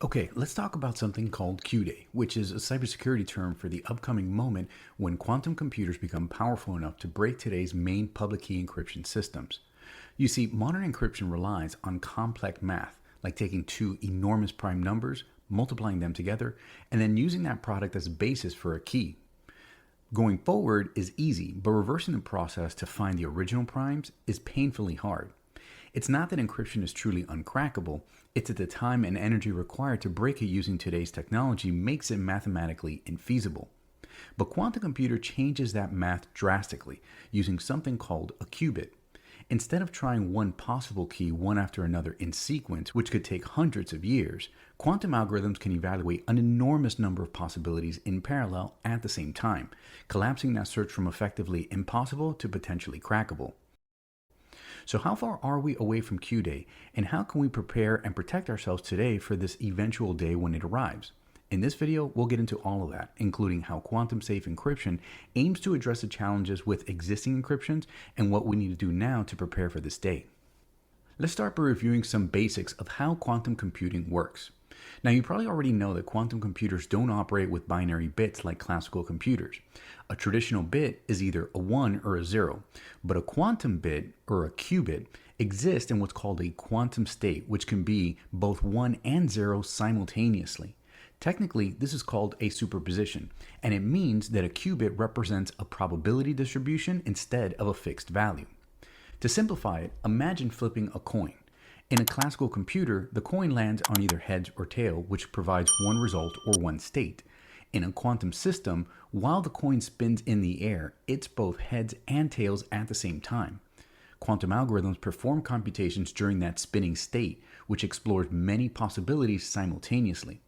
Okay, let's talk about something called Q-Day, which is a cybersecurity term for the upcoming moment when quantum computers become powerful enough to break today's main public key encryption systems. You see, modern encryption relies on complex math, like taking two enormous prime numbers, multiplying them together, and then using that product as a basis for a key. Going forward is easy, but reversing the process to find the original primes is painfully hard. It's not that encryption is truly uncrackable, it's that the time and energy required to break it using today's technology makes it mathematically infeasible. But quantum computer changes that math drastically using something called a qubit. Instead of trying one possible key one after another in sequence, which could take hundreds of years, quantum algorithms can evaluate an enormous number of possibilities in parallel at the same time, collapsing that search from effectively impossible to potentially crackable. So how far are we away from Q-Day, and how can we prepare and protect ourselves today for this eventual day when it arrives? In this video, we'll get into all of that, including how quantum-safe encryption aims to address the challenges with existing encryptions and what we need to do now to prepare for this day. Let's start by reviewing some basics of how quantum computing works. Now, you probably already know that quantum computers don't operate with binary bits like classical computers. A traditional bit is either a 1 or a 0, but a quantum bit, or a qubit, exists in what's called a quantum state, which can be both 1 and 0 simultaneously. Technically, this is called a superposition, and it means that a qubit represents a probability distribution instead of a fixed value. To simplify it, imagine flipping a coin. In a classical computer, the coin lands on either heads or tail, which provides one result or one state. In a quantum system, while the coin spins in the air, it's both heads and tails at the same time. Quantum algorithms perform computations during that spinning state, which explores many possibilities simultaneously.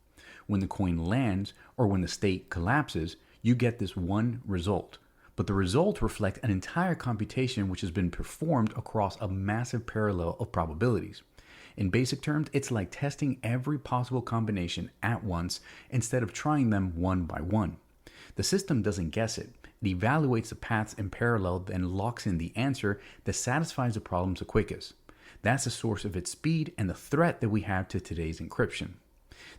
When the coin lands, or when the state collapses, you get this one result. But the results reflect an entire computation which has been performed across a massive parallel of probabilities. In basic terms, it's like testing every possible combination at once instead of trying them one by one. The system doesn't guess it. It evaluates the paths in parallel, then locks in the answer that satisfies the problems the quickest. That's the source of its speed and the threat that we have to today's encryption.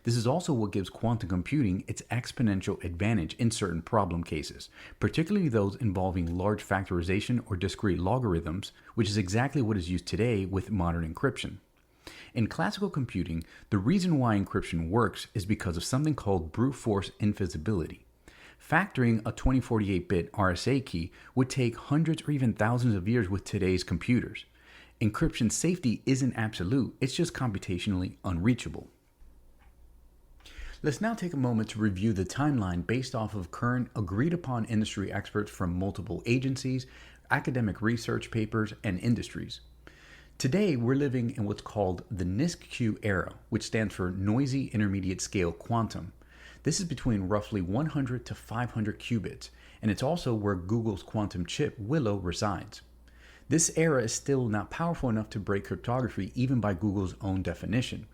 This is also what gives quantum computing its exponential advantage in certain problem cases, particularly those involving large factorization or discrete logarithms, which is exactly what is used today with modern encryption. In classical computing, the reason why encryption works is because of something called brute force infeasibility. Factoring a 2048-bit RSA key would take hundreds or even thousands of years with today's computers. Encryption safety isn't absolute, it's just computationally unreachable. Let's now take a moment to review the timeline based off of current agreed-upon industry experts from multiple agencies, academic research papers, and industries. Today, we're living in what's called the NISQ era, which stands for Noisy Intermediate Scale Quantum. This is between roughly 100 to 500 qubits, and it's also where Google's quantum chip Willow resides. This era is still not powerful enough to break cryptography even by Google's own definition.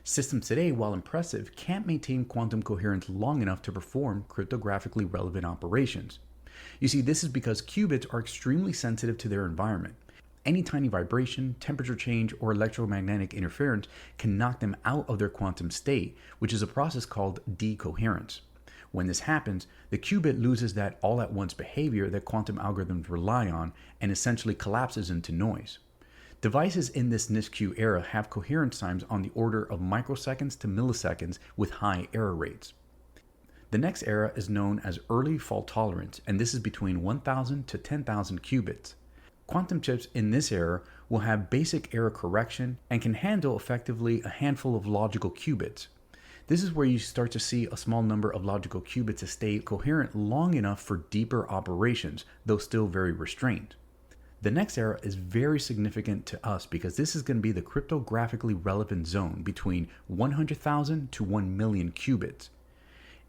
Systems today, while impressive, can't maintain quantum coherence long enough to perform cryptographically relevant operations. You see, this is because qubits are extremely sensitive to their environment. Any tiny vibration, temperature change, or electromagnetic interference can knock them out of their quantum state, which is a process called decoherence. When this happens, the qubit loses that all-at-once behavior that quantum algorithms rely on and essentially collapses into noise. Devices in this NISQ era have coherence times on the order of microseconds to milliseconds with high error rates. The next era is known as early fault tolerance, and this is between 1,000 to 10,000 qubits. Quantum chips in this era will have basic error correction and can handle effectively a handful of logical qubits. This is where you start to see a small number of logical qubits to stay coherent long enough for deeper operations, though still very restrained. The next era is very significant to us because this is going to be the cryptographically relevant zone between 100,000 to 1 million qubits.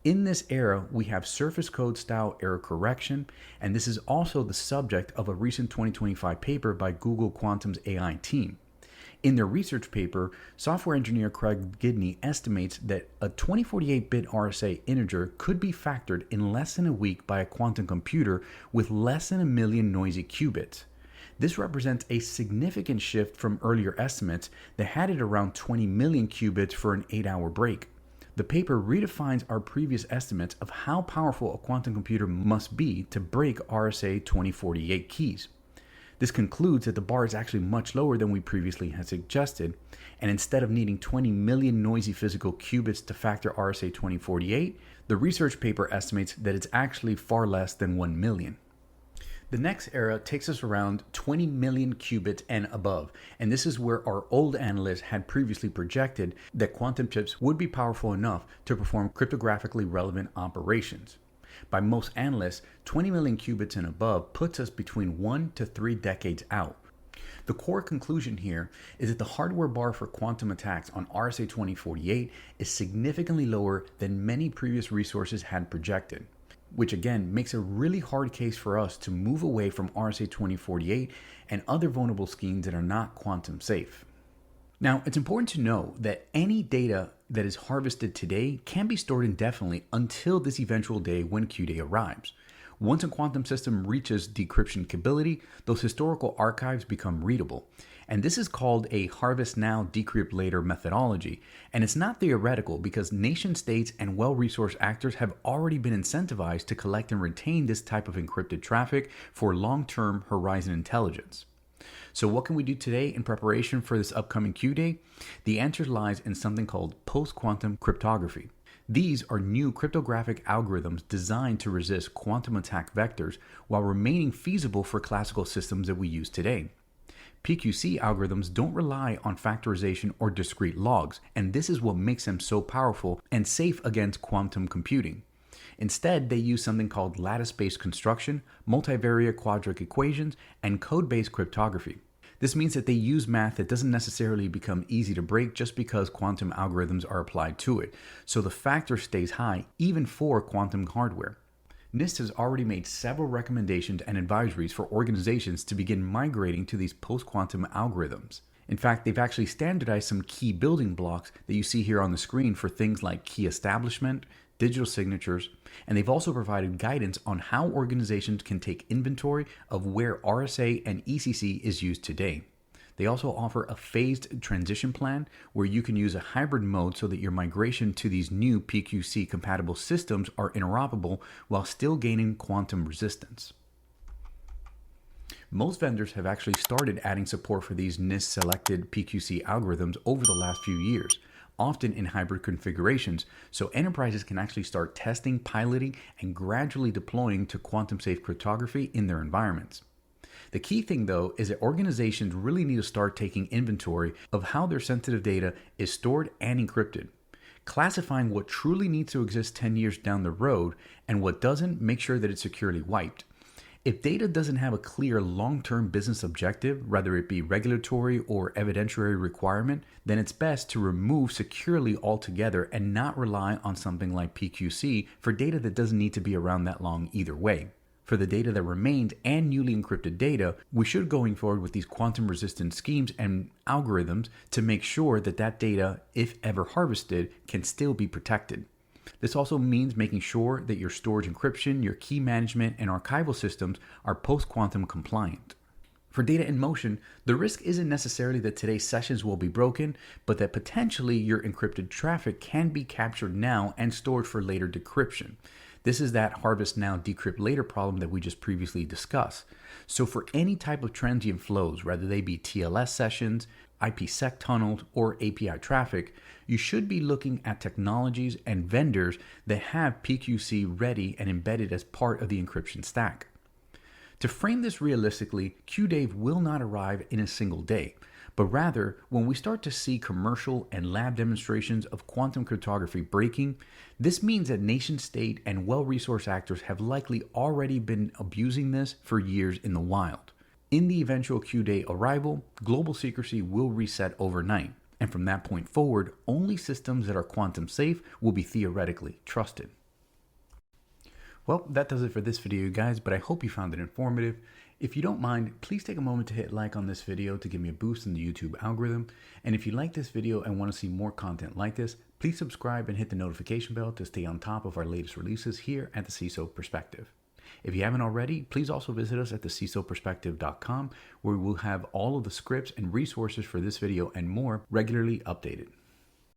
In this era, we have surface code style error correction, and this is also the subject of a recent 2025 paper by Google Quantum's AI team. In their research paper, software engineer Craig Gidney estimates that a 2048-bit RSA integer could be factored in less than a week by a quantum computer with less than 1 million noisy qubits. This represents a significant shift from earlier estimates that had it around 20 million qubits for an 8-hour break. The paper redefines our previous estimates of how powerful a quantum computer must be to break RSA-2048 keys. This concludes that the bar is actually much lower than we previously had suggested, and instead of needing 20 million noisy physical qubits to factor RSA-2048, the research paper estimates that it's actually far less than 1 million. The next era takes us around 20 million qubits and above, and this is where our old analysts had previously projected that quantum chips would be powerful enough to perform cryptographically relevant operations. By most analysts, 20 million qubits and above puts us between 1 to 3 decades out. The core conclusion here is that the hardware bar for quantum attacks on RSA-2048 is significantly lower than many previous resources had projected, which again makes a really hard case for us to move away from RSA-2048 and other vulnerable schemes that are not quantum safe. Now, it's important to know that any data that is harvested today can be stored indefinitely until this eventual day when Q-Day arrives. Once a quantum system reaches decryption capability, those historical archives become readable. And this is called a harvest now, decrypt later methodology. And it's not theoretical because nation states and well-resourced actors have already been incentivized to collect and retain this type of encrypted traffic for long-term horizon intelligence. So what can we do today in preparation for this upcoming Q-Day? The answer lies in something called Post-Quantum Cryptography. These are new cryptographic algorithms designed to resist quantum attack vectors while remaining feasible for classical systems that we use today. PQC algorithms don't rely on factorization or discrete logs, and this is what makes them so powerful and safe against quantum computing. Instead, they use something called lattice-based construction, multivariate quadratic equations, and code-based cryptography. This means that they use math that doesn't necessarily become easy to break just because quantum algorithms are applied to it, so the factor stays high even for quantum hardware. NIST has already made several recommendations and advisories for organizations to begin migrating to these post-quantum algorithms. In fact, they've actually standardized some key building blocks that you see here on the screen for things like key establishment, digital signatures, and they've also provided guidance on how organizations can take inventory of where RSA and ECC is used today. They also offer a phased transition plan where you can use a hybrid mode so that your migration to these new PQC compatible systems are interoperable while still gaining quantum resistance. Most vendors have actually started adding support for these NIST selected PQC algorithms over the last few years, often in hybrid configurations, so enterprises can actually start testing, piloting, and gradually deploying to quantum safe cryptography in their environments. The key thing though is that organizations really need to start taking inventory of how their sensitive data is stored and encrypted. Classifying what truly needs to exist 10 years down the road and what doesn't, make sure that it's securely wiped. If data doesn't have a clear long-term business objective, whether it be regulatory or evidentiary requirement, then it's best to remove securely altogether and not rely on something like PQC for data that doesn't need to be around that long either way. For the data that remains and newly encrypted data, we should going forward with these quantum resistant schemes and algorithms to make sure that that data, if ever harvested, can still be protected. This also means making sure that your storage encryption, your key management, and archival systems are post-quantum compliant. For data in motion, the risk isn't necessarily that today's sessions will be broken, but that potentially your encrypted traffic can be captured now and stored for later decryption. This is that harvest now, decrypt later problem that we just previously discussed. So for any type of transient flows, whether they be TLS sessions, IPsec tunnels, or API traffic, you should be looking at technologies and vendors that have PQC ready and embedded as part of the encryption stack. To frame this realistically, Q-Day will not arrive in a single day, but rather when we start to see commercial and lab demonstrations of quantum cryptography breaking, this means that nation state and well-resourced actors have likely already been abusing this for years in the wild. In the eventual Q-Day arrival, global secrecy will reset overnight, and from that point forward, only systems that are quantum safe will be theoretically trusted. Well, that does it for this video, guys, but I hope you found it informative. If you don't mind, please take a moment to hit like on this video to give me a boost in the YouTube algorithm. And if you like this video and want to see more content like this, please subscribe and hit the notification bell to stay on top of our latest releases here at the CISO Perspective. If you haven't already, please also visit us at thecisoperspective.com, where we will have all of the scripts and resources for this video and more regularly updated.